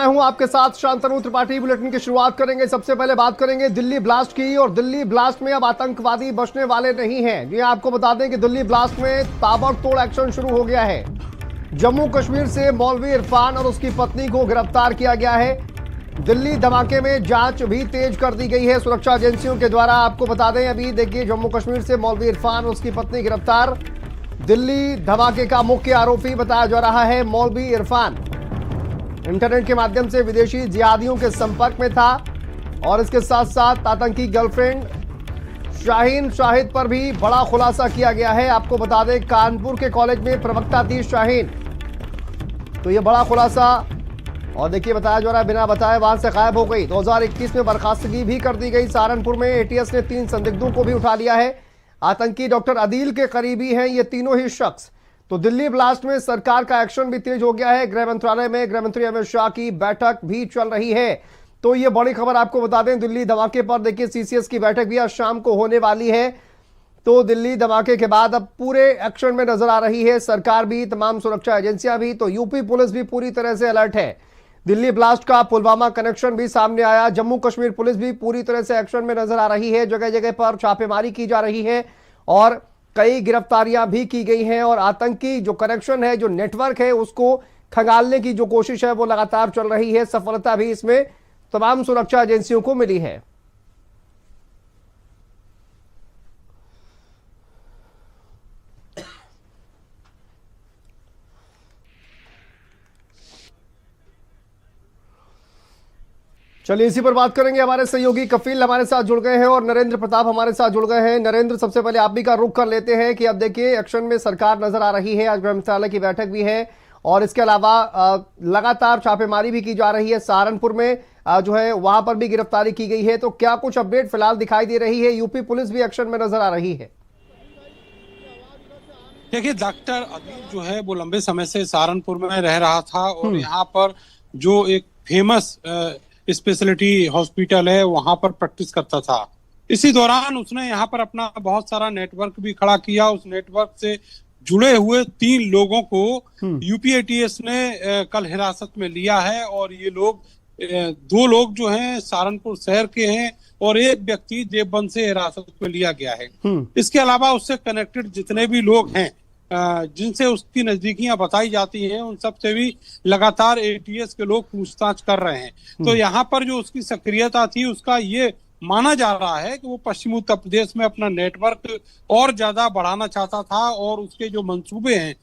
हूं आपके साथ शांतनु त्रिपाठी। बुलेटिन की शुरुआत करेंगे। सबसे पहले बात करेंगे दिल्ली ब्लास्ट की, और दिल्ली ब्लास्ट में अब आतंकवादी बचने वाले नहीं हैं। जी आपको बता दें कि दिल्ली ब्लास्ट में ताबड़तोड़ एक्शन शुरू हो गया है। जम्मू कश्मीर से मौलवी इरफान और उसकी पत्नी को गिरफ्तार किया गया है। दिल्ली धमाके में जांच भी तेज कर दी गई है सुरक्षा एजेंसियों के द्वारा। आपको बता दें, अभी देखिए, जम्मू कश्मीर से मौलवी इरफान और उसकी पत्नी गिरफ्तार। दिल्ली धमाके का मुख्य आरोपी बताया जा रहा है मौलवी इरफान। इंटरनेट के माध्यम से विदेशी जिहादियों के संपर्क में था, और इसके साथ साथ आतंकी गर्लफ्रेंड शाहीन शाहिद पर भी बड़ा खुलासा किया गया है। आपको बता दें, कानपुर के कॉलेज में प्रवक्ता थी शाहीन, तो यह बड़ा खुलासा, और देखिए बताया जा रहा है बिना बताए वहां से गायब हो गई। 2021 में बर्खास्तगी भी कर दी गई। सहारनपुर में एटीएस ने 3 संदिग्धों को भी उठा लिया है। आतंकी डॉक्टर अदील के करीबी हैं ये तीनों ही शख्स। तो दिल्ली ब्लास्ट में सरकार का एक्शन भी तेज हो गया है। गृह मंत्रालय में गृह मंत्री अमित शाह की बैठक भी चल रही है। तो ये बड़ी खबर आपको बता दें, दिल्ली धमाके पर देखिए सीसीएस की बैठक भी आज शाम को होने वाली है। तो दिल्ली धमाके के बाद अब पूरे एक्शन में नजर आ रही है सरकार भी, तमाम सुरक्षा एजेंसियां भी। तो यूपी पुलिस भी पूरी तरह से अलर्ट है। दिल्ली ब्लास्ट का पुलवामा कनेक्शन भी सामने आया। जम्मू कश्मीर पुलिस भी पूरी तरह से एक्शन में नजर आ रही है। जगह जगह पर छापेमारी की जा रही है और कई गिरफ्तारियां भी की गई हैं। और आतंकी जो कनेक्शन है, जो नेटवर्क है, उसको खंगालने की जो कोशिश है वो लगातार चल रही है। सफलता भी इसमें तमाम सुरक्षा एजेंसियों को मिली है। चलिए इसी पर बात करेंगे। हमारे सहयोगी कफील हमारे साथ जुड़ गए हैं और नरेंद्र प्रताप हमारे साथ जुड़ गए हैं। नरेंद्र, सबसे पहले आप भी का रुख कर लेते हैं कि अब देखिए एक्शन में सरकार नजर आ रही है। आज गृह मंत्रालय की बैठक भी है, और इसके अलावा लगातार छापेमारी भी की जा रही है। सहारनपुर में जो है वहां पर भी गिरफ्तारी की गई है। तो क्या कुछ अपडेट फिलहाल दिखाई दे रही है? यूपी पुलिस भी एक्शन में नजर आ रही है। देखिए, डॉक्टर अदील जो है वो लंबे समय से सहारनपुर में रह रहा था, और यहाँ पर जो एक फेमस स्पेशलिटी हॉस्पिटल है वहां पर प्रैक्टिस करता था। इसी दौरान उसने यहाँ पर अपना बहुत सारा नेटवर्क भी खड़ा किया। उस नेटवर्क से जुड़े हुए 3 लोगों को यूपी एटीएस ने कल हिरासत में लिया है, और ये लोग 2 लोग जो हैं सहारनपुर शहर के हैं, और एक व्यक्ति देवबंद से हिरासत में लिया गया है। इसके अलावा उससे कनेक्टेड जितने भी लोग हैं, जिनसे उसकी नजदीकियां बताई जाती हैं, उन सब से भी लगातार एटीएस के लोग पूछताछ कर रहे हैं। तो यहाँ पर जो उसकी सक्रियता थी, उसका ये माना जा रहा है कि वो पश्चिम उत्तर प्रदेश में अपना नेटवर्क और ज्यादा बढ़ाना चाहता था, और उसके जो मंसूबे हैं,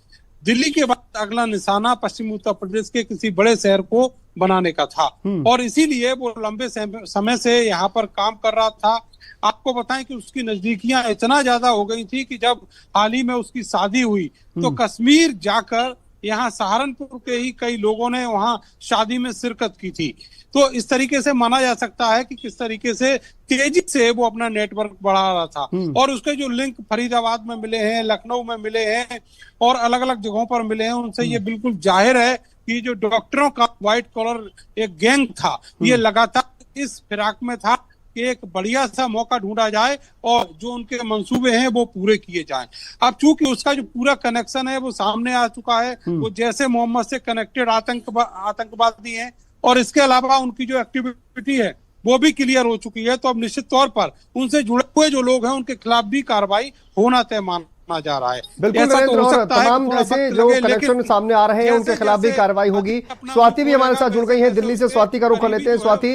दिल्ली के बाद अगला निशाना पश्चिम उत्तर प्रदेश के किसी बड़े शहर को बनाने का था, और इसीलिए वो लंबे समय से यहाँ पर काम कर रहा था। आपको बताएं कि उसकी नजदीकियां इतना ज्यादा हो गई थी कि जब हाल ही में उसकी शादी हुई तो कश्मीर जाकर यहाँ सहारनपुर के ही कई लोगों ने वहां शादी में शिरकत की थी। तो इस तरीके से माना जा सकता है कि किस तरीके से तेजी से वो अपना नेटवर्क बढ़ा रहा था, और उसके जो लिंक फरीदाबाद में मिले हैं, लखनऊ में मिले हैं, और अलग अलग जगहों पर मिले हैं, उनसे ये बिल्कुल जाहिर है कि जो डॉक्टरों का व्हाइट कॉलर एक गैंग था, ये लगातार इस फिराक में था कि एक बढ़िया सा मौका ढूंढा जाए और जो उनके मंसूबे हैं वो पूरे किए जाएं। अब चूंकि उसका जो पूरा कनेक्शन है वो सामने आ चुका है, वो जैसे मोहम्मद से कनेक्टेड आतंकवादी हैं, और इसके अलावा उनकी जो एक्टिविटी है वो भी क्लियर हो चुकी है। तो अब निश्चित तौर पर उनसे जुड़े हुए जो लोग हैं उनके खिलाफ भी कार्रवाई होना तय माना जा रहा है। बिल्कुल नरेंद्र, और तमाम ऐसे जो कनेक्शन सामने आ रहे हैं उनके खिलाफ भी कार्रवाई होगी। स्वाति भी हमारे साथ जुड़ गई है दिल्ली से। स्वाति का रुख कर लेते हैं। स्वाति,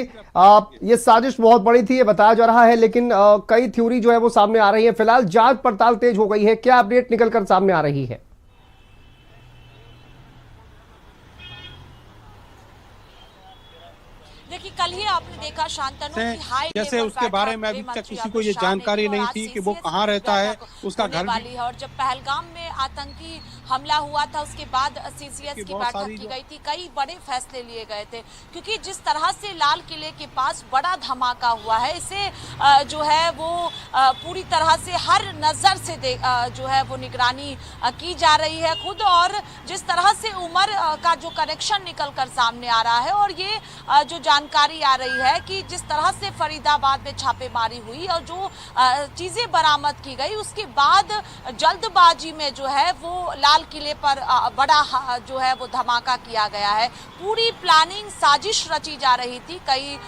ये साजिश बहुत बड़ी थी, ये बताया जा रहा है, लेकिन कई थ्योरी जो है वो सामने आ रही है। फिलहाल जांच पड़ताल तेज हो गई है, क्या अपडेट निकलकर सामने आ रही है? देखिए, कल ही आपने देखा शांतनु की हाई जैसे उसके बारे में अभी तक किसी को ये जानकारी नहीं थी कि वो कहाँ रहता है, उसका घर वाली है। और जब पहलगाम में आतंकी हमला हुआ था उसके बाद सीसीएस की बैठक की गई थी, कई बड़े फैसले लिए गए थे, क्योंकि जिस तरह से लाल किले के पास बड़ा धमाका हुआ है, इसे जो है वो पूरी तरह से हर नजर से जो है वो निगरानी की जा रही है खुद, और जिस तरह से उमर का जो कनेक्शन निकल कर सामने आ रहा है, और ये जो जानकारी आ रही है कि जिस तरह से फरीदाबाद में छापेमारी हुई और जो चीजें बरामद की गई, उसके बाद जल्दबाजी में जो है वो लाल किले पर बड़ा जो है वो धमाका किया गया है। पूरी प्लानिंग साजिश रची जा रही थी, कई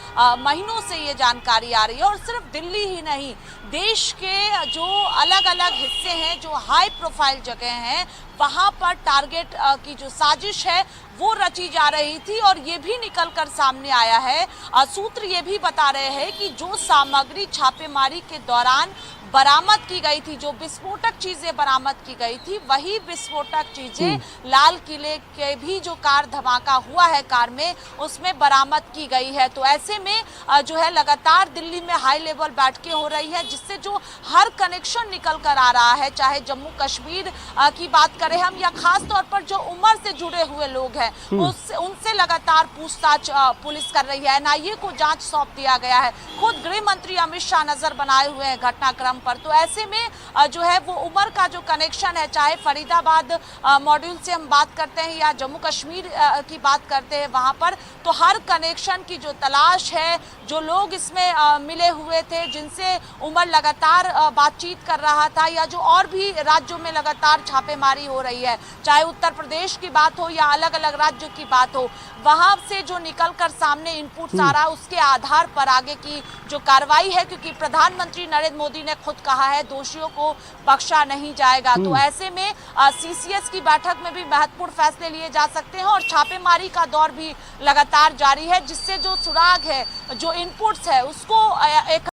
महीनों से ये जानकारी आ रही है। और सिर्फ दिल्ली ही नहीं, देश के जो अलग अलग हिस्से हैं, जो हाई प्रोफाइल जगह हैं, वहां पर टारगेट की जो साजिश है वो रची जा रही थी। और ये भी निकल कर सामने आया है, सूत्र ये भी बता रहे हैं कि जो सामग्री छापेमारी के दौरान बरामद की गई थी, जो विस्फोटक चीजें बरामद की गई थी, वही विस्फोटक चीजें लाल किले के भी जो कार धमाका हुआ है कार में, उसमें बरामद की गई है। तो ऐसे में जो है लगातार दिल्ली में हाई लेवल बैठकें हो रही है, जिससे जो हर कनेक्शन निकल कर आ रहा है, चाहे जम्मू कश्मीर की बात करें हम, या खास तौर पर जो उम्र से जुड़े हुए लोग हैं उनसे लगातार पूछताछ पुलिस कर रही है। एनआईए को जांच सौंप दिया गया है। खुद गृह मंत्री अमित शाह नजर बनाए हुए हैं घटनाक्रम पर। तो ऐसे में जो है वो उम्र का जो कनेक्शन है, चाहे फरीदाबाद मॉड्यूल से हम बात करते हैं या जम्मू कश्मीर की बात करते हैं, वहां पर तो हर कनेक्शन की जो तलाश है, जो लोग इसमें मिले हुए थे, जिनसे उमर लगातार बातचीत कर रहा था, या जो और भी राज्यों में लगातार छापेमारी हो रही है, चाहे उत्तर प्रदेश की बात हो या अलग अलग राज्यों की बात हो, वहां से जो निकल कर सामने इनपुट्स आ रहा है, उसके आधार पर आगे की जो कार्रवाई है, क्योंकि प्रधानमंत्री नरेंद्र मोदी ने खुद कहा है दोषियों को बख्शा नहीं जाएगा। तो ऐसे में सीसीएस की बैठक में भी महत्वपूर्ण फैसले लिए जा सकते हैं और छापेमारी का दौर भी लगातार जारी है, जिससे जो सुराग है, जो इनपुट्स है, उसको एक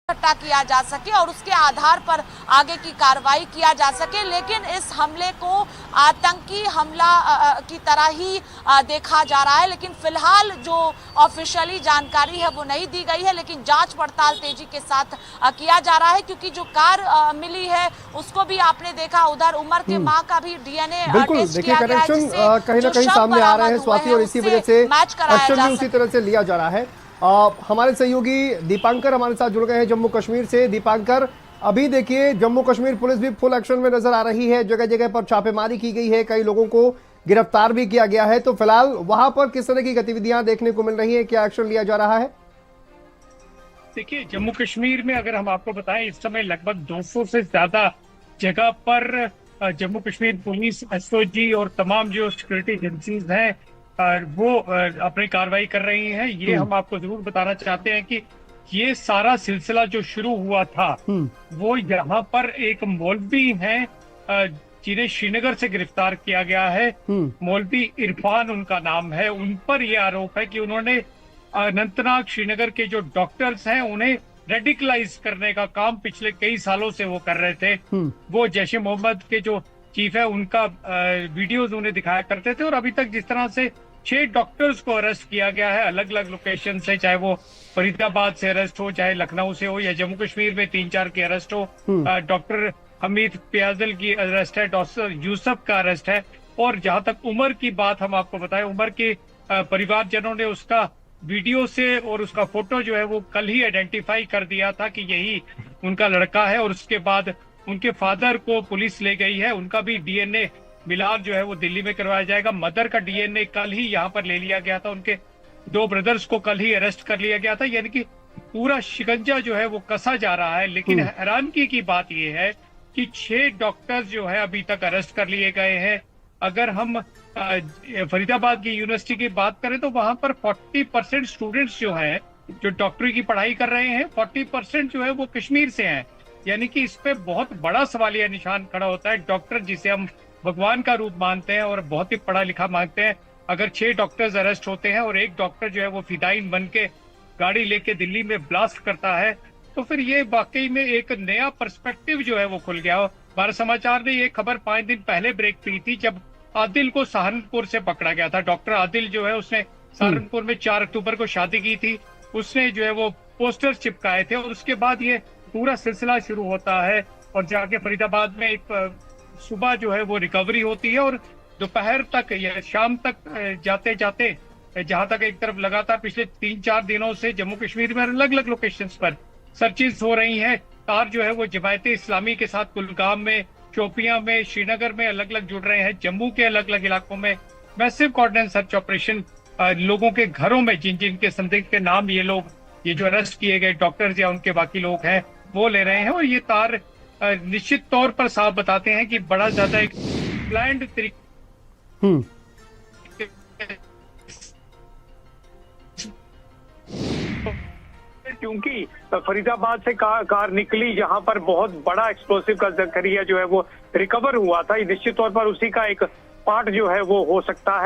इकट्ठा किया जा सके और उसके आधार पर आगे की कार्रवाई किया जा सके। लेकिन इस हमले को आतंकी हमला की तरह ही देखा जा रहा है। लेकिन फिलहाल जो ऑफिशियली जानकारी है वो नहीं दी गई है, लेकिन जांच पड़ताल तेजी के साथ किया जा रहा है, क्योंकि जो कार मिली है उसको भी आपने देखा, उधर उमर के मां का भी डीएनए टेस्ट किया गया है, जिससे कहीं ना कहीं सामने आ रहे हैं स्वाति, और इसी वजह से एक्शन भी उसी तरह से लिया जा रहा है। हमारे सहयोगी दीपांकर हमारे साथ जुड़ गए हैं जम्मू कश्मीर से। दीपांकर, अभी देखिए जम्मू कश्मीर पुलिस भी फुल एक्शन में नजर आ रही है, जगह जगह पर छापेमारी की गई है, कई लोगों को गिरफ्तार भी किया गया है। तो फिलहाल वहां पर किस तरह की गतिविधियां देखने को मिल रही है, क्या एक्शन लिया जा रहा है? देखिए, जम्मू कश्मीर में अगर हम आपको बताएं, इस समय लगभग 200 से ज्यादा जगह पर जम्मू कश्मीर पुलिस, एसओजी और तमाम जो सिक्योरिटी एजेंसीज हैं वो अपनी कार्रवाई कर रही हैं। ये हम आपको जरूर बताना चाहते हैं कि ये सारा सिलसिला जो शुरू हुआ था वो यहाँ पर एक मौलवी हैं जिन्हें श्रीनगर से गिरफ्तार किया गया है। मौलवी इरफान उनका नाम है। उन पर यह आरोप है कि उन्होंने अनंतनाग श्रीनगर के जो डॉक्टर्स हैं उन्हें रेडिकलाइज करने का काम पिछले कई सालों से वो कर रहे थे। वो जैश ए मोहम्मद के जो चीफ है उनका वीडियोस उन्हें दिखाया करते थे। और अभी तक जिस तरह से 6 डॉक्टर्स को अरेस्ट किया गया है अलग अलग लोकेशन से, चाहे वो फरीदाबाद से अरेस्ट हो, चाहे लखनऊ से हो, या जम्मू कश्मीर में 3-4 की अरेस्ट हो, डॉक्टर हमीद प्याजल की अरेस्ट है, डॉक्टर यूसुफ का अरेस्ट है। और जहां तक उमर की बात हम आपको बताएं, उमर के परिवारजनों ने उसका वीडियो से और उसका फोटो जो है वो कल ही आइडेंटिफाई कर दिया था कि यही उनका लड़का है। और उसके बाद उनके फादर को पुलिस ले गई है, उनका भी डीएनए मिलान जो है वो दिल्ली में करवाया जाएगा। मदर का डीएनए कल ही यहाँ पर ले लिया गया था, उनके 2 ब्रदर्स को कल ही अरेस्ट कर लिया गया था। यानी कि पूरा शिकंजा जो है वो कसा जा रहा है। लेकिन हैरानगी की बात यह है कि 6 डॉक्टर्स जो है अभी तक अरेस्ट कर लिए गए हैं। अगर हम फरीदाबाद की यूनिवर्सिटी की बात करें तो वहां पर 40% स्टूडेंट्स जो हैं जो डॉक्टरी की पढ़ाई कर रहे हैं, 40% जो है वो कश्मीर से हैं। यानी कि इस पे बहुत बड़ा सवालिया निशान खड़ा होता है। डॉक्टर जिसे हम भगवान का रूप मानते हैं और बहुत ही पढ़ा लिखा मानते हैं, अगर 6 डॉक्टर्स अरेस्ट होते हैं और एक डॉक्टर जो है वो फिदाइन बन के गाड़ी लेके दिल्ली में ब्लास्ट करता है, तो फिर ये वाकई में एक नया पर्सपेक्टिव जो है वो खुल गया। भारत समाचार ने ये खबर 5 दिन पहले ब्रेक की थी जब आदिल को सहारनपुर से पकड़ा गया था। डॉक्टर आदिल जो है उसने सहारनपुर में 4 अक्टूबर को शादी की थी। उसने जो है वो पोस्टर चिपकाए थे और उसके बाद ये पूरा सिलसिला शुरू होता है और जाके फरीदाबाद में एक सुबह जो है वो रिकवरी होती है और दोपहर तक या शाम तक जाते जाते जहां तक एक तरफ लगातार पिछले 3-4 दिनों से जम्मू कश्मीर में अलग अलग लोकेशंस पर सर्चेस हो रही हैं। कार जो है वो जमायते इस्लामी के साथ कुलगाम में, शोपियां में, श्रीनगर में अलग अलग जुड़ रहे हैं। जम्मू के अलग अलग इलाकों में मैसिव कोऑर्डिनेशन सर्च ऑपरेशन लोगों के घरों में जिन जिन के संदिग्ध के नाम ये जो अरेस्ट किए गए डॉक्टर्स या उनके बाकी लोग हैं वो ले रहे हैं। और ये तार निश्चित तौर पर साफ बताते हैं कि बड़ा ज्यादा एक प्लान्ड तरीके क्योंकि फरीदाबाद से कार निकली जहां पर बहुत बड़ा एक्सप्लोसिव का जरिया जो है वो रिकवर हुआ था। निश्चित तौर पर उसी का एक पार्ट जो है वो हो सकता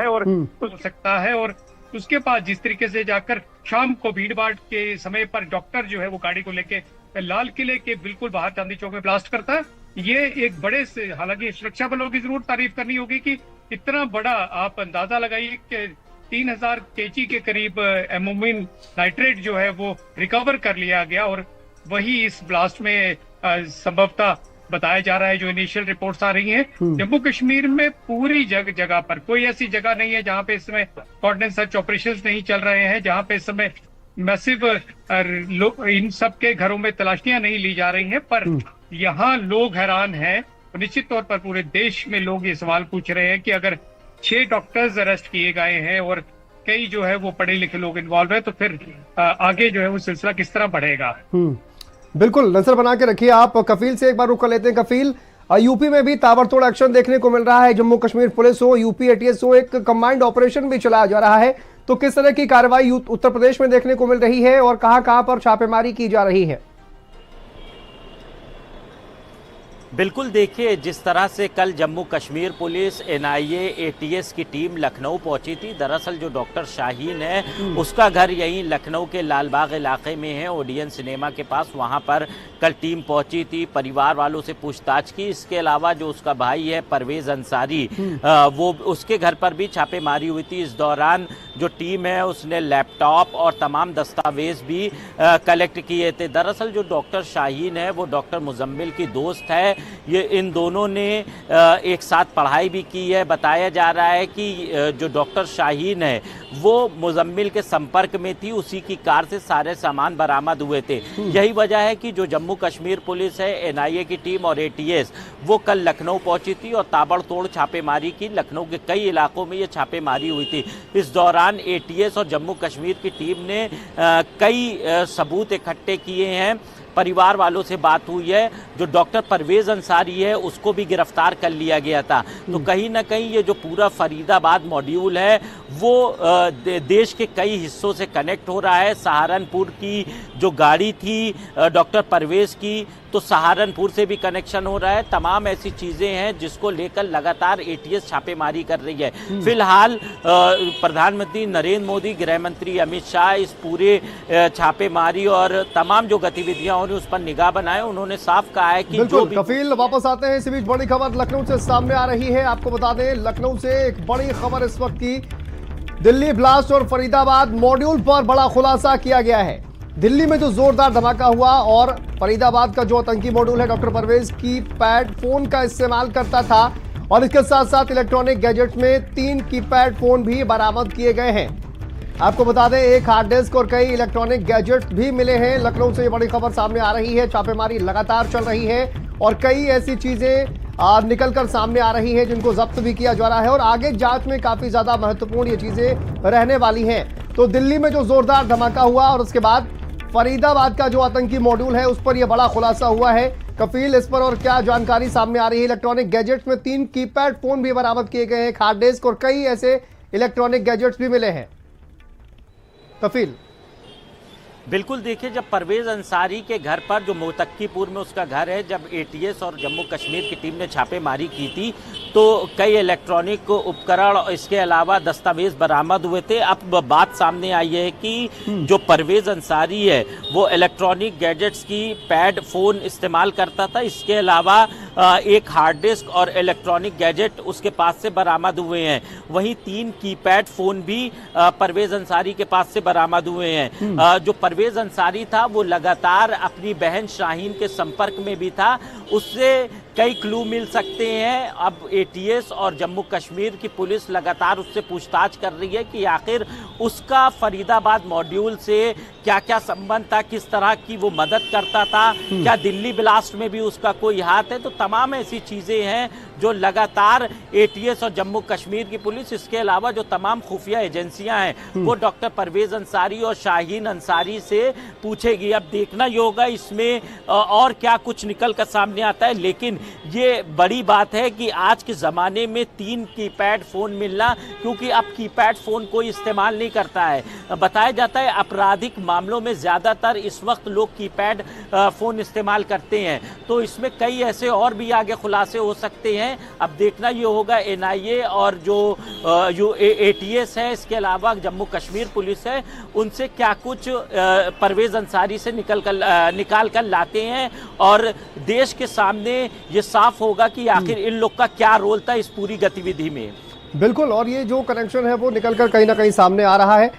है और उसके बाद जिस तरीके से जाकर शाम को भीड़ भाड़ के समय पर डॉक्टर जो है वो गाड़ी को लेके लाल किले के बिल्कुल बाहर चांदी चौक में ब्लास्ट करता है। ये एक बड़े से, हालांकि सुरक्षा बलों की जरूर तारीफ करनी होगी कि इतना बड़ा, आप अंदाजा लगाइए कि 3000 kg के करीब एमोमिन नाइट्रेट जो है वो रिकवर कर लिया गया और वही इस ब्लास्ट में संभवतः बताया जा रहा है। जो इनिशियल रिपोर्ट्स आ रही हैं, जम्मू कश्मीर में पूरी जगह पर कोई ऐसी जगह नहीं है जहां पे इस समय कोऑर्डिनेट सर्च ऑपरेशंस नहीं चल रहे हैं, जहां पे इस समय मैसिव इन सब के घरों में तलाशियां नहीं ली जा रही हैं। पर यहाँ लोग हैरान हैं और निश्चित तौर पर पूरे देश में लोग ये सवाल पूछ रहे हैं कि अगर 6 डॉक्टर्स अरेस्ट किए गए हैं और कई जो है वो पढ़े लिखे लोग इन्वॉल्व है तो फिर आगे जो है वो सिलसिला किस तरह बढ़ेगा। बिल्कुल नजर बना के रखिए आप। कफील से एक बार रुक कर लेते हैं। कफील, यूपी में भी ताबड़तोड़ एक्शन देखने को मिल रहा है। जम्मू कश्मीर पुलिस हो, यूपी एटीएस हो, एक कंबाइंड ऑपरेशन भी चलाया जा रहा है। तो किस तरह की कार्रवाई उत्तर प्रदेश में देखने को मिल रही है और कहां पर छापेमारी की जा रही है? बिल्कुल, देखिए जिस तरह से कल Jammu Kashmir police, NIA, ATS की टीम लखनऊ पहुंची थी। दरअसल जो डॉक्टर शाहीन है उसका घर यहीं लखनऊ के लालबाग इलाके में है, ओडियन सिनेमा के पास। वहां पर कल टीम पहुंची थी, परिवार वालों से पूछताछ की। इसके अलावा जो उसका भाई है परवेज अंसारी, वो उसके घर पर भी छापेमारी हुई थी। इस दौरान जो टीम है उसने लैपटॉप और तमाम दस्तावेज भी कलेक्ट किए थे। दरअसल जो डॉक्टर शाहीन है वो डॉक्टर मुजम्मिल की दोस्त है। ये इन दोनों ने एक साथ पढ़ाई भी की है। बताया जा रहा है कि जो डॉक्टर शाहीन है वो मुजम्मिल के संपर्क में थी, उसी की कार से सारे सामान बरामद हुए थे। यही वजह है कि जो जम्मू कश्मीर पुलिस है, एनआईए की टीम और एटीएस वो कल लखनऊ पहुंची थी और ताबड़तोड़ छापेमारी की। लखनऊ के कई इलाकों में ये छापेमारी हुई थी। इस दौरान एटीएस और जम्मू कश्मीर की टीम ने कई सबूत इकट्ठे किए हैं। परिवार वालों से बात हुई है। जो डॉक्टर परवेज अंसारी है उसको भी गिरफ्तार कर लिया गया था। तो कहीं ना कहीं ये जो पूरा फरीदाबाद मॉड्यूल है वो देश के कई हिस्सों से कनेक्ट हो रहा है। सहारनपुर की जो गाड़ी थी डॉक्टर परवेज की, तो सहारनपुर से भी कनेक्शन हो रहा है। तमाम ऐसी चीज़ें हैं जिसको लेकर लगातार एटीएस छापेमारी कर रही है। फिलहाल प्रधानमंत्री नरेंद्र मोदी, गृह मंत्री अमित शाह इस पूरे छापेमारी और तमाम जो गतिविधियां हो रही उस पर निगाह बनाए। उन्होंने साफ कहा है कि जो भी... कफील, वापस आते हैं। इसी बीच बड़ी खबर लखनऊ से सामने आ रही है। आपको बता दें, लखनऊ से एक बड़ी खबर इस वक्त की। दिल्ली ब्लास्ट और फरीदाबाद मॉड्यूल पर बड़ा खुलासा किया गया है। दिल्ली में जो जोरदार धमाका हुआ और फरीदाबाद का जो आतंकी मॉड्यूल है डॉक्टर परवेज की पैड फोन का इस्तेमाल करता था और इसके साथ साथ इलेक्ट्रॉनिक गैजेट्स में 3 कीपैड फोन भी बरामद किए गए हैं। आपको बता दें, एक हार्ड डिस्क और कई इलेक्ट्रॉनिक गैजेट्स भी मिले हैं। लखनऊ से ये बड़ी खबर सामने आ रही है। छापेमारी लगातार चल रही है और कई ऐसी चीजें निकलकर सामने आ रही है जिनको जब्त भी किया जा रहा है और आगे जांच में काफी ज्यादा महत्वपूर्ण ये चीजें रहने वाली हैं। तो दिल्ली में जो जोरदार धमाका हुआ और उसके बाद फरीदाबाद का जो आतंकी मॉड्यूल है उस पर यह बड़ा खुलासा हुआ है। कफील, इस पर और क्या जानकारी सामने आ रही है? इलेक्ट्रॉनिक गैजेट्स में 3 कीपैड फोन भी बरामद किए गए हैं, एक हार्ड डिस्क और कई ऐसे इलेक्ट्रॉनिक गैजेट्स भी मिले हैं। कफील, बिल्कुल, देखिए जब परवेज अंसारी के घर पर, जो मोतक्कीपुर में उसका घर है, जब एटीएस और जम्मू कश्मीर की टीम ने छापेमारी की थी तो कई इलेक्ट्रॉनिक उपकरण और इसके अलावा दस्तावेज बरामद हुए थे। अब बात सामने आई है कि जो परवेज अंसारी है वो इलेक्ट्रॉनिक गैजेट्स की पैड फोन इस्तेमाल करता था। इसके अलावा एक हार्ड डिस्क और इलेक्ट्रॉनिक गैजेट उसके पास से बरामद हुए हैं। वहीं 3 कीपैड फोन भी परवेज अंसारी के पास से बरामद हुए हैं। जो परवेज अंसारी था वो लगातार अपनी बहन शाहीन के संपर्क में भी था, उससे कई क्लू मिल सकते हैं। अब एटीएस और जम्मू कश्मीर की पुलिस लगातार उससे पूछताछ कर रही है कि आखिर उसका फरीदाबाद मॉड्यूल से क्या क्या संबंध था, किस तरह की वो मदद करता था, क्या दिल्ली ब्लास्ट में भी उसका कोई हाथ है। तो तमाम ऐसी चीजें हैं जो लगातार एटीएस और जम्मू कश्मीर की पुलिस, इसके अलावा जो तमाम खुफिया एजेंसियां हैं वो डॉक्टर परवेज अंसारी और शाहीन अंसारी से पूछेगी। अब देखना ये होगा इसमें और क्या कुछ निकल कर सामने आता है। लेकिन ये बड़ी बात है कि आज के ज़माने में 3 कीपैड फ़ोन मिलना, क्योंकि अब कीपैड फ़ोन कोई इस्तेमाल नहीं करता है। बताया जाता है आपराधिक मामलों में ज़्यादातर इस वक्त लोग कीपैड फ़ोन इस्तेमाल करते हैं, तो इसमें कई ऐसे और भी आगे खुलासे हो सकते हैं। अब देखना ये होगा एनआईए और जो एटीएस है, इसके अलावा जम्मू कश्मीर पुलिस है, उनसे क्या कुछ परवेज अंसारी से निकाल कर लाते हैं और देश के सामने ये साफ होगा कि आखिर इन लोग का क्या रोल था इस पूरी गतिविधि में। बिल्कुल, और ये जो कनेक्शन है वो निकलकर कहीं ना कहीं सामने आ रहा है।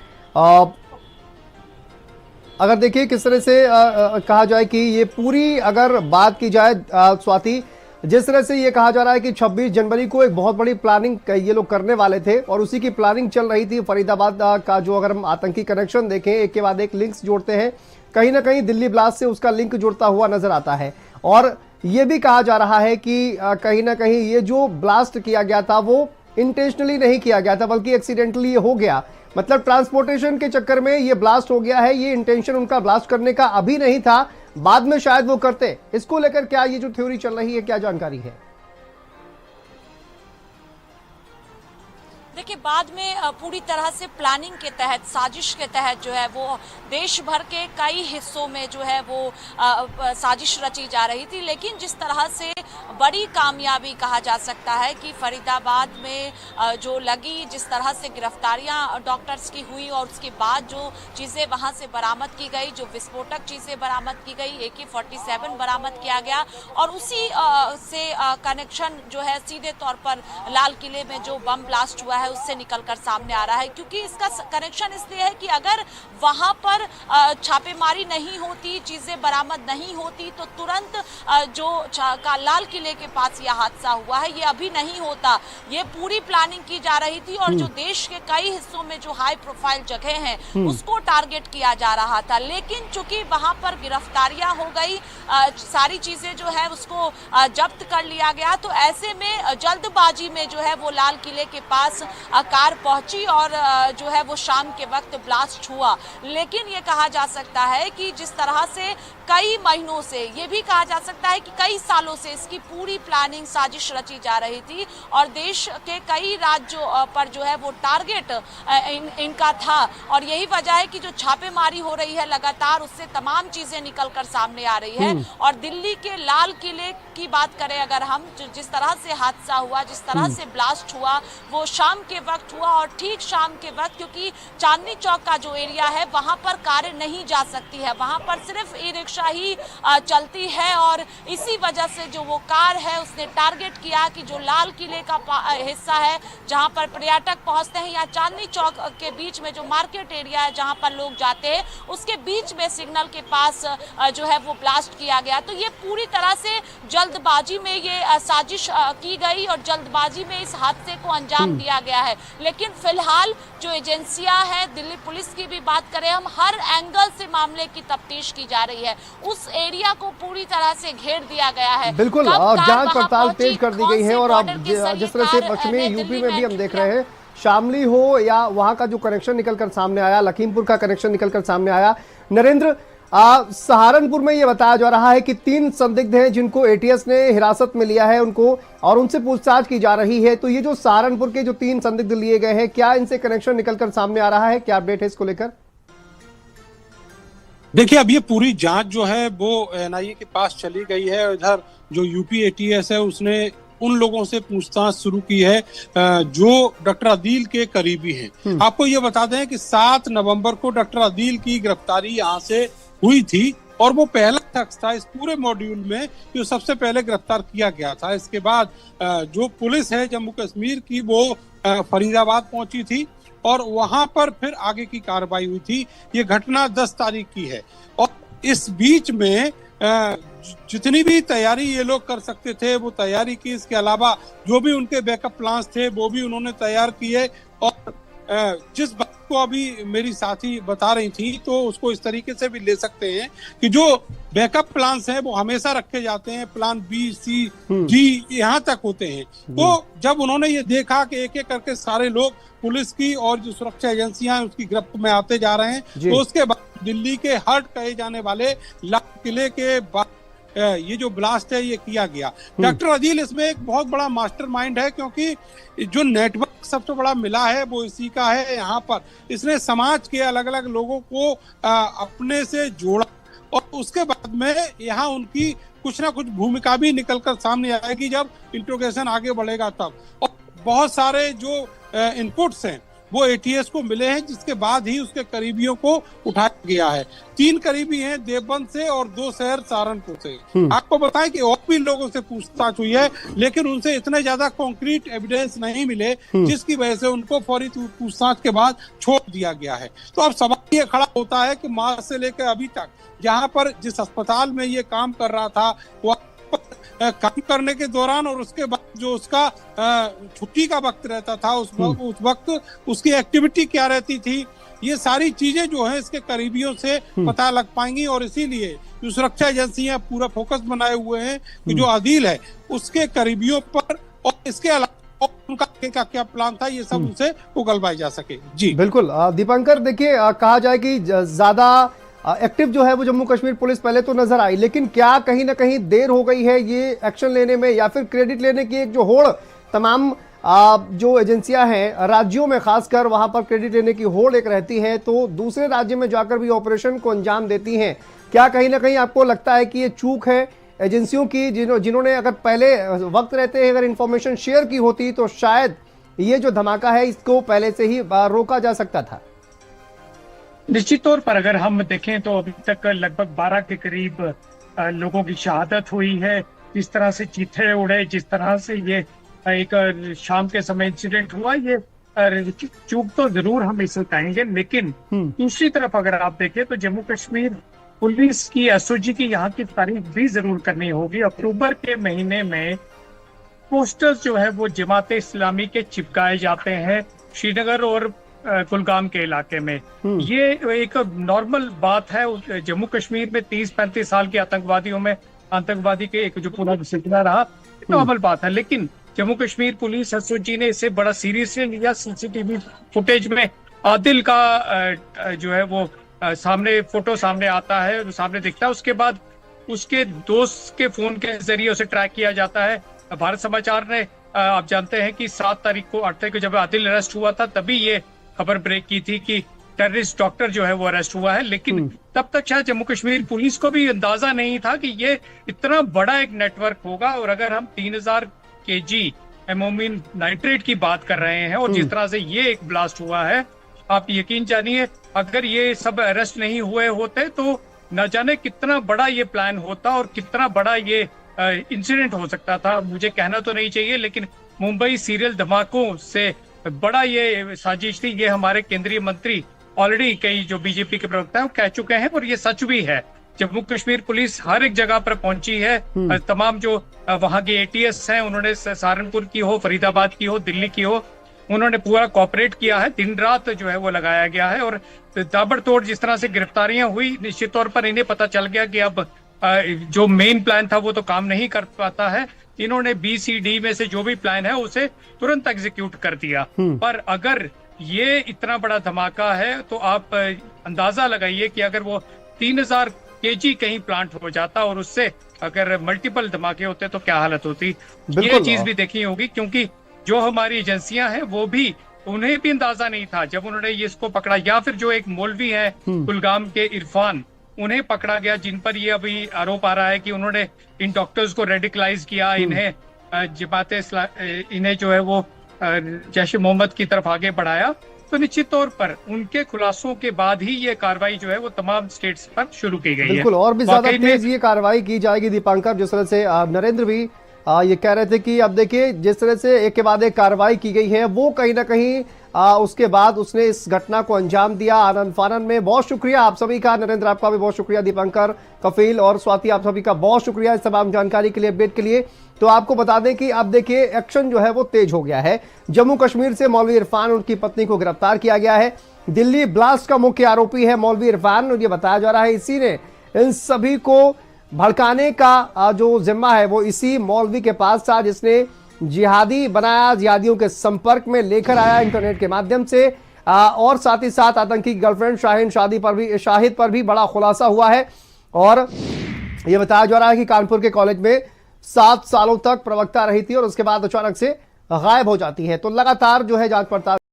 अगर देखिए किस तरह से कहा जाए कि ये पूरी अगर बात की जाए स्वाति, जिस तरह से ये कहा जा रहा है कि 26 जनवरी को एक बहुत बड़ी प्लानिंग ये लोग करने वाले थे और उसी की प्लानिंग चल रही थी। फरीदाबाद का जो अगर हम आतंकी कनेक्शन देखें, एक के बाद एक लिंक्स जोड़ते हैं, कहीं ना कहीं दिल्ली ब्लास्ट से उसका लिंक जुड़ता हुआ नजर आता है। और ये भी कहा जा रहा है कि कहीं ना कहीं ये जो ब्लास्ट किया गया था वो इंटेंशनली नहीं किया गया था, बल्कि एक्सीडेंटली ये हो गया। मतलब ट्रांसपोर्टेशन के चक्कर में ये ब्लास्ट हो गया है। ये इंटेंशन उनका ब्लास्ट करने का अभी नहीं था, बाद में शायद वो करते। इसको लेकर क्या ये जो थ्योरी चल रही है, क्या जानकारी है? देखिए, बाद में पूरी तरह से प्लानिंग के तहत, साजिश के तहत जो है वो देश भर के कई हिस्सों में जो है वो साजिश रची जा रही थी। लेकिन जिस तरह से बड़ी कामयाबी कहा जा सकता है कि फरीदाबाद में जो लगी, जिस तरह से गिरफ्तारियां डॉक्टर्स की हुई और उसके बाद जो चीज़ें वहां से बरामद की गई, जो विस्फोटक चीज़ें बरामद की गई, AK-47 बरामद किया गया और उसी से कनेक्शन जो है सीधे तौर पर लाल किले में जो बम ब्लास्ट हुआ है उससे निकलकर सामने आ रहा है। क्योंकि इसका कनेक्शन इसलिए है कि अगर वहां पर छापेमारी नहीं होती, चीजें बरामद नहीं होती, तो तुरंत जो लाल किले के पास यह हादसा हुआ है ये अभी नहीं होता। ये पूरी प्लानिंग की जा रही थी और जो देश के कई हिस्सों में जो हाई प्रोफाइल जगह हैं उसको टारगेट किया जा रहा था। लेकिन चूंकि वहां पर गिरफ्तारियां हो गई, सारी चीजें जो है उसको जब्त कर लिया गया, तो ऐसे में जल्दबाजी में जो है वो लाल किले के पास कार पहुंची और जो है वो शाम के वक्त ब्लास्ट हुआ। लेकिन ये कहा जा सकता है कि जिस तरह से कई महीनों से, ये भी कहा जा सकता है कि कई सालों से इसकी पूरी प्लानिंग, साजिश रची जा रही थी और देश के कई राज्यों पर जो है वो टारगेट इनका था। और यही वजह है कि जो छापेमारी हो रही है लगातार, उससे तमाम चीजें निकलकर सामने आ रही है। और दिल्ली के लाल किले की बात करें अगर हम, जिस तरह से हादसा हुआ, जिस तरह से ब्लास्ट हुआ, वो शाम के वक्त हुआ और ठीक शाम के वक्त, क्योंकि चांदनी चौक का जो एरिया है वहां पर कारें नहीं जा सकती है, वहां पर सिर्फ ई रिक्शा ही चलती है। और इसी वजह से जो वो कार है उसने टारगेट किया कि जो लाल किले का हिस्सा है जहां पर पर्यटक पहुंचते हैं या चांदनी चौक के बीच में जो मार्केट एरिया है जहां पर लोग जाते हैं, उसके बीच में सिग्नल के पास जो है वो ब्लास्ट किया गया। तो ये पूरी तरह से जल्दबाजी में ये साजिश की गई और जल्दबाजी में इस हादसे को अंजाम दिया गया है। लेकिन फिलहाल जो एजेंसियां हैं, दिल्ली पुलिस की भी बात करें हम, हर एंगल से मामले की तफ्तीश की जा रही है। उस एरिया को पूरी तरह से घेर दिया गया है। बिल्कुल, जांच पड़ताल तेज कर दी गई है। और अब जिस तरह से पश्चिमी यूपी में भी हम देख रहे हैं, शामली हो या वहां का जो कनेक्शन निकलकर सामने आया, लखीमपुर का कनेक्शन निकलकर सामने आया। नरेंद्र, सहारनपुर में यह बताया जा रहा है कि 3 संदिग्ध हैं जिनको एटीएस ने हिरासत में लिया है उनको, और उनसे पूछताछ की जा रही है। तो ये जो सहारनपुर के जो 3 संदिग्ध लिए गए हैं, क्या इनसे कनेक्शन निकलकर सामने आ रहा है? क्या अपडेट है इसको लेकर? देखिए, अब ये पूरी जांच जो है वो एनआईए के पास चली गई है। इधर जो यूपी एटीएस है उसने उन लोगों से पूछताछ शुरू की है जो डॉक्टर अदील के करीबी हैं। आपको ये बता दें कि 7 नवंबर को डॉक्टर अदील की गिरफ्तारी यहाँ से हुई थी और वो पहला शख्स था इस पूरे मॉड्यूल में जो सबसे पहले गिरफ्तार किया गया था। इसके बाद जो पुलिस है जम्मू कश्मीर की वो फरीदाबाद पहुंची थी और वहां पर फिर आगे की कार्रवाई हुई थी। ये घटना 10 तारीख की है और इस बीच में जितनी भी तैयारी ये लोग कर सकते थे वो तैयारी की। इसके अलावा जो भी उनके बैकअप प्लान्स थे वो भी उन्होंने तैयार किए और जिस बात को अभी मेरी साथी बता रही थी, तो उसको इस तरीके से भी ले सकते हैं कि जो बैकअप प्लान्स हैं वो हमेशा रखे जाते हैं, प्लान बी, सी, डी यहाँ तक होते हैं। तो जब उन्होंने ये देखा कि एक एक करके सारे लोग पुलिस की और जो सुरक्षा एजेंसियां हैं उसकी गिरफ्त में आते जा रहे हैं, तो उसके बाद दिल्ली के हर्ट कहे जाने वाले लाल किले के बाद ये जो ब्लास्ट है ये किया गया। डॉक्टर अदील इसमें एक बहुत बड़ा मास्टरमाइंड है, क्योंकि जो नेटवर्क सबसे बड़ा मिला है वो इसी का है। यहाँ पर इसने समाज के अलग अलग लोगों को अपने से जोड़ा, और उसके बाद में यहाँ उनकी कुछ ना कुछ भूमिका भी निकलकर सामने आएगी जब इंट्रोगेशन आगे बढ़ेगा तब। और बहुत सारे जो इनपुट्स हैं वो एटीएस को मिले हैं, जिसके बाद ही उसके करीबियों को उठाया गया है। 3 करीबी हैं देवबंद से और 2 शहर सहारनपुर से। आपको बताएं कि और भी लोगों से पूछताछ हुई है, लेकिन उनसे इतने ज्यादा कॉन्क्रीट एविडेंस नहीं मिले, जिसकी वजह से उनको फौरी पूछताछ के बाद छोड़ दिया गया है। तो अब सवाल ये खड़ा होता है कि मार्च से लेकर अभी तक जहाँ पर जिस अस्पताल में ये काम कर रहा था, वो काम करने के दौरान और उसके बाद जो उसका छुट्टी का वक्त रहता था, उस वक्त उसकी एक्टिविटी क्या रहती थी, ये सारी चीजें जो है इसके करीबियों से पता लग पाएंगी। और इसीलिए जो सुरक्षा एजेंसियां पूरा फोकस बनाए हुए हैं कि जो अदील है उसके करीबियों पर, और इसके अलावा उनका क्या प्लान था, ये सब उनसे उगलवाई जा सके। जी बिल्कुल दीपंकर, देखिए कहा जाए कि ज्यादा एक्टिव जो है वो जम्मू कश्मीर पुलिस पहले तो नजर आई, लेकिन क्या कहीं ना कहीं देर हो गई है ये एक्शन लेने में, या फिर क्रेडिट लेने की एक जो होड़ तमाम जो एजेंसियां हैं राज्यों में, खासकर वहां पर क्रेडिट लेने की होड़ एक रहती है, तो दूसरे राज्य में जाकर भी ऑपरेशन को अंजाम देती हैं। क्या कहीं ना कहीं आपको लगता है कि ये चूक है एजेंसियों की, जिन्होंने अगर पहले वक्त रहते अगर इंफॉर्मेशन शेयर की होती तो शायद ये जो धमाका है इसको पहले से ही रोका जा सकता था? निश्चित तौर पर अगर हम देखें तो अभी तक लगभग 12 के करीब लोगों की शहादत हुई है। जिस तरह से चीथे उड़े, जिस तरह से ये एक शाम के समय इंसिडेंट हुआ, ये चूक तो जरूर हम इसे कहेंगे। लेकिन दूसरी तरफ अगर आप देखें तो जम्मू कश्मीर पुलिस की, एसओजी की यहाँ की तारीफ भी जरूर करनी होगी। अक्टूबर के महीने में पोस्टर्स जो है वो जमात इस्लामी के चिपकाए जाते हैं श्रीनगर और कुलगाम के इलाके में। ये एक नॉर्मल बात है। जम्मू कश्मीर में 30-35 साल के आतंकवादियों में आतंकवादी के एक जो पूरा सिलसिला रहा, नॉर्मल बात है। लेकिन जम्मू कश्मीर पुलिस एसओजी ने इसे बड़ा सीरियसली लिया। सीसीटीवी फुटेज में आदिल का जो है वो फोटो सामने आता है, सामने दिखता है। उसके बाद उसके दोस्त के फोन के जरिए उसे ट्रैक किया जाता है। भारत समाचार ने आप जानते हैं कि 8 तारीख को जब आदिल अरेस्ट हुआ था, तभी ये खबर ब्रेक की थी कि टेररिस्ट डॉक्टर जो है वो अरेस्ट हुआ है। लेकिन तब तक शायद जम्मू कश्मीर पुलिस को भी अंदाजा नहीं था कि ये इतना बड़ा एक नेटवर्क होगा। और अगर हम 3000 kg एमोमिन नाइट्रेट की बात कर रहे हैं और जिस तरह से ये एक ब्लास्ट हुआ है, आप यकीन जानिए अगर ये सब अरेस्ट नहीं हुए होते तो न जाने कितना बड़ा ये प्लान होता और कितना बड़ा ये इंसिडेंट हो सकता था। मुझे कहना तो नहीं चाहिए, लेकिन मुंबई सीरियल धमाकों से बड़ा ये साजिश थी। ये हमारे केंद्रीय मंत्री ऑलरेडी कई जो बीजेपी के प्रवक्ता हैं वो कह चुके हैं, और ये सच भी है। जम्मू कश्मीर पुलिस हर एक जगह पर पहुंची है। तमाम जो वहां के एटीएस हैं, उन्होंने सहारनपुर की हो, फरीदाबाद की हो, दिल्ली की हो, उन्होंने पूरा कॉपरेट किया है। दिन रात जो है वो लगाया गया है और ताबड़तोड़ जिस तरह से गिरफ्तारियां हुई, निश्चित तौर पर इन्हें पता चल गया कि अब जो मेन प्लान था वो तो काम नहीं कर पाता है। इन्होंने BCD में से जो भी प्लान है उसे तुरंत एग्जीक्यूट कर दिया। पर अगर ये इतना बड़ा धमाका है तो आप अंदाजा लगाइए कि अगर वो 3000 kg कहीं प्लांट हो जाता और उससे अगर मल्टीपल धमाके होते तो क्या हालत होती। ये चीज भी देखनी होगी, क्योंकि जो हमारी एजेंसियां हैं वो भी, उन्हें भी अंदाजा नहीं था जब उन्होंने ये इसको पकड़ा। या फिर जो एक मौलवी है कुलगाम के इरफान, उन्हें पकड़ा गया, जिन पर ये अभी आरोप आ रहा है कि उन्होंने इन डॉक्टर्स को रेडिकलाइज किया, इन्हें इन्हें जो है वो जैश मोहम्मद की तरफ आगे बढ़ाया। तो निश्चित तौर पर उनके खुलासों के बाद ही ये कार्रवाई जो है वो तमाम स्टेट्स पर शुरू की गई है। बिल्कुल, और भी ज्यादा तेज ये कार्रवाई की जाएगी दीपांकर। जिस तरह से नरेंद्र भी ये कह रहे थे कि अब देखिए जिस तरह से एक के बाद एक कार्रवाई की गई है, वो कहीं ना कहीं उसके बाद उसने इस घटना को अंजाम दिया आनंद फानन में। बहुत शुक्रिया आप सभी का, नरेंद्र आपका भी बहुत शुक्रिया, दीपंकर, कफील और स्वाति आप सभी का बहुत शुक्रिया इस तमाम जानकारी के लिए, अपडेट के लिए। तो आपको बता दें कि अब देखिए एक्शन जो है वो तेज हो गया है। जम्मू कश्मीर से मौलवी इरफान और उनकी पत्नी को गिरफ्तार किया गया है। दिल्ली ब्लास्ट का मुख्य आरोपी है मौलवी इरफान, और ये बताया जा रहा है इसी ने इन सभी को भड़काने का जो जिम्मा है वो इसी मौलवी के पास था, जिसने जिहादी बनाया, जिहादियों के संपर्क में लेकर आया इंटरनेट के माध्यम से। और साथ ही साथ आतंकी गर्लफ्रेंड शाहिद पर भी बड़ा खुलासा हुआ है। और यह बताया जा रहा है कि कानपुर के कॉलेज में 7 सालों तक प्रवक्ता रही थी और उसके बाद अचानक से गायब हो जाती है। तो लगातार जो है जांच पड़ताल